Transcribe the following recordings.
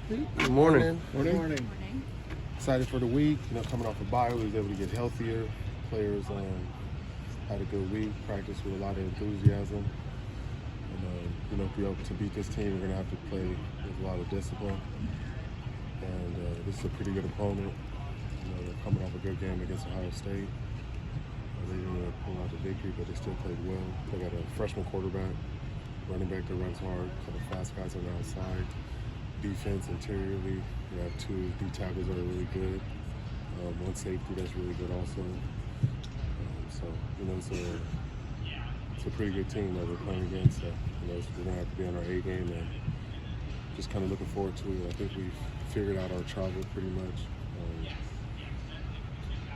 Good morning. Good morning. Excited for the week. Coming off a bye, we was able to get healthier. Players had a good week. Practice with a lot of enthusiasm. And to be able to beat this team, we're going to have to play with a lot of discipline. And this is a pretty good opponent. They're coming off a good game against Ohio State. They didn't pull out the victory, but they still played well. They got a freshman quarterback, running back that runs hard, a couple fast guys on the outside. Defense interiorly, you have two D tackles that are really good. One safety that's really good also. It's a pretty good team that we're playing against. We're gonna have to be on our A game and just kind of looking forward to it. I think we've figured out our travel pretty much.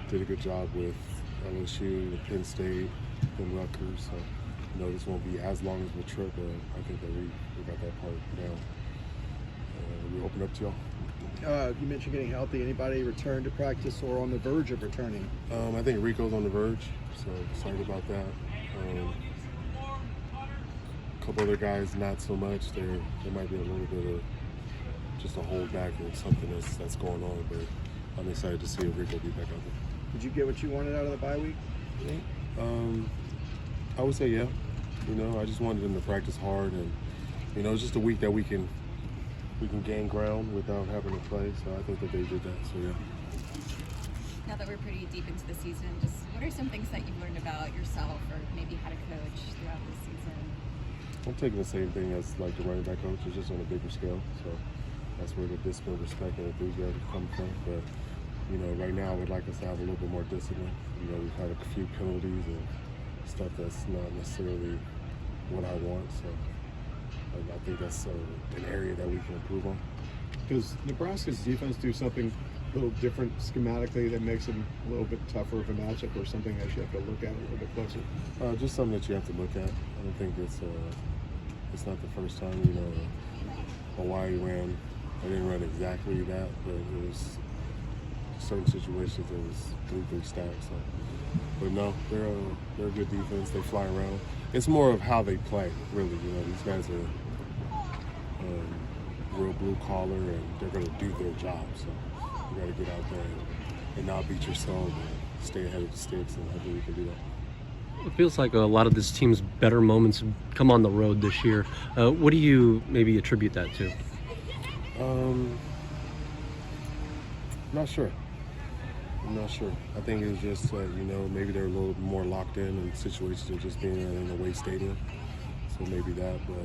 Did a good job with LSU, Penn State, and Rutgers. So this won't be as long as the trip, but I think that we got that part down. We open up to y'all. You mentioned getting healthy. Anybody return to practice or on the verge of returning? I think Rico's on the verge, so excited about that. A couple other guys, not so much. There might be a little bit of just a holdback or something that's going on, but I'm excited to see if Rico be back out there. Did you get what you wanted out of the bye week? I would say yeah. I just wanted them to practice hard, and it's just a week that we can gain ground without having to play. So I think that they did that. So yeah. Now that we're pretty deep into the season, just what are some things that you've learned about yourself or maybe how to coach throughout the season? I'm taking the same thing as like the running back coach, it's just on a bigger scale. So that's where the discipline, respect, and enthusiasm come from. But right now, I would like us to have a little bit more discipline. We've had a few penalties and stuff that's not necessarily what I want. So I think that's an area that we can improve on. Does Nebraska's defense do something a little different schematically that makes them a little bit tougher of a matchup, or something that you have to look at a little bit closer? Just something that you have to look at. I don't think it's not the first time. Hawaii ran. I didn't run exactly that, but it was certain situations it was 3-3 stacks. So. But no, they're a good defense. They fly around. It's more of how they play, really. These guys are real blue collar, and they're going to do their job. So you got to get out there and not beat yourself and stay ahead of the sticks, and hopefully we can do that. It feels like a lot of this team's better moments come on the road this year. What do you maybe attribute that to? Not sure. I'm not sure. I think it was just, maybe they're a little more locked in situations of just being in an away stadium. So maybe that, but,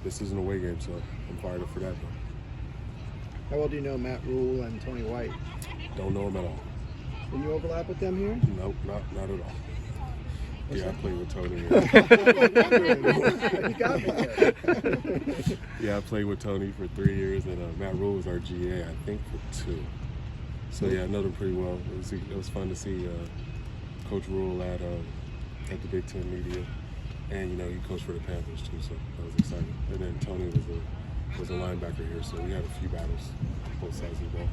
this is an away game, so I'm fired up for that. How well do you know Matt Rule and Tony White? Don't know them at all. Do you overlap with them here? Nope, not at all. Yeah, I played with Tony. You got me there. Yeah, I played with Tony for 3 years, and Matt Rule was our GA, I think, for 2. So yeah, I know them pretty well. It was fun to see Coach Rule at the Big Ten media, and he coached for the Panthers too, so that was exciting. And then Tony was a linebacker here, so we had a few battles both sides of the ball.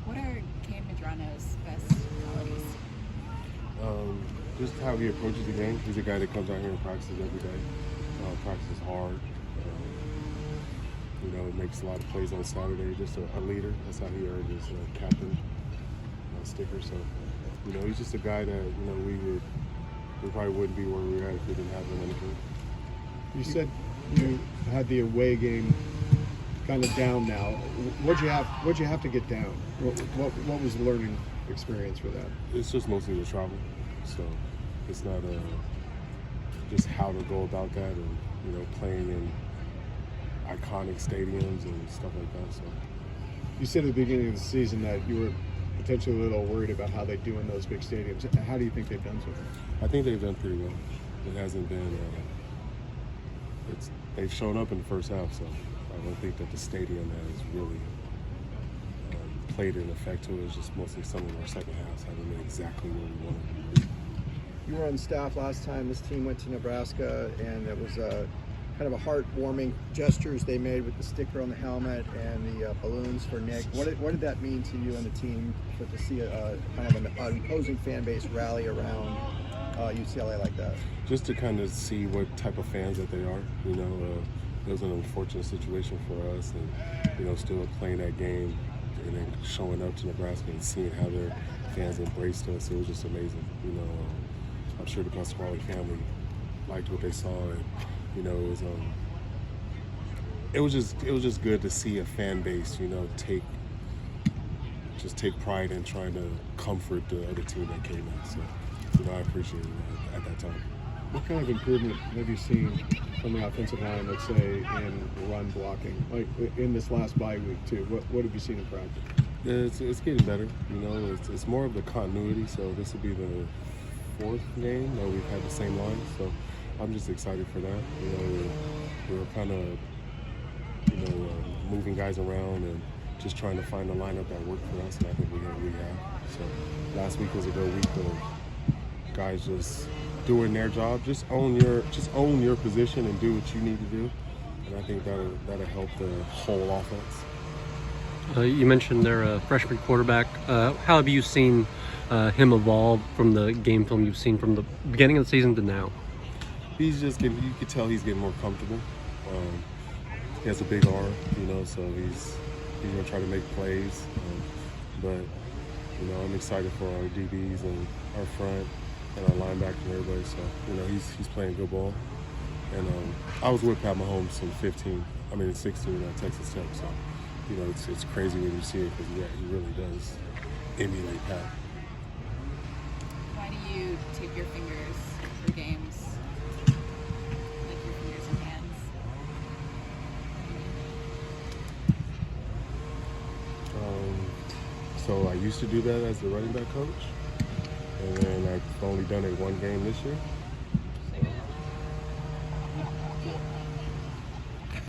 What are Cam Medrano's best qualities? Just how he approaches the game. He's a guy that comes out here and practices every day. Practices hard. Makes a lot of plays on Saturday. Just a leader. That's how he earned his captain sticker. So, he's just a guy that we probably wouldn't be where we were at if we didn't have him in the game. You said you had the away game kind of down now. What'd you have to get down? What was the learning experience for that? It's just mostly the travel. So it's not just how to go about that, and playing in iconic stadiums and stuff like that. So you said at the beginning of the season that you were potentially a little worried about how they do in those big stadiums. How do you think they've done so far? I think they've done pretty well. It hasn't been. They've shown up in the first half, so I don't think that the stadium has really played an effect to it. It's just mostly some of our second halves haven't been exactly where we wanted them to be. You were on staff last time this team went to Nebraska, and it was kind of a heartwarming gestures they made with the sticker on the helmet and the balloons for Nick. What did that mean to you and the team to see a kind of an opposing fan base rally around UCLA like that? Just to kind of see what type of fans that they are. It was an unfortunate situation for us, and still playing that game and then showing up to Nebraska and seeing how their fans embraced us. It was just amazing. I'm sure the Pasquale family liked what they saw, and it was just good to see a fan base, take pride in trying to comfort the other team that came in. So, I appreciated it at that time. What kind of improvement have you seen from the offensive line, let's say, in run blocking, like in this last bye week too? What have you seen in practice? It's getting better. It's more of the continuity. So this will be the 4th game that we've had the same line. So I'm just excited for that. We're kind of moving guys around and just trying to find a lineup that worked for us, and I think we have. So last week was a good week of guys just doing their job. Just own your position and do what you need to do, and I think that'll help the whole offense. You mentioned their freshman quarterback. How have you seen him evolve from the game film you've seen from the beginning of the season to now? He's just you could tell he's getting more comfortable. He has a big arm, so he's gonna try to make plays. But I'm excited for our DBs and our front and our linebacker and everybody. So he's playing good ball. And I was with Pat Mahomes in 16 at Texas Tech. So it's crazy when you see it, because he really does emulate Pat. Why do you tip your fingers for games? Like your fingers and hands? So I used to do that as the running back coach, and then I've only done it one game this year.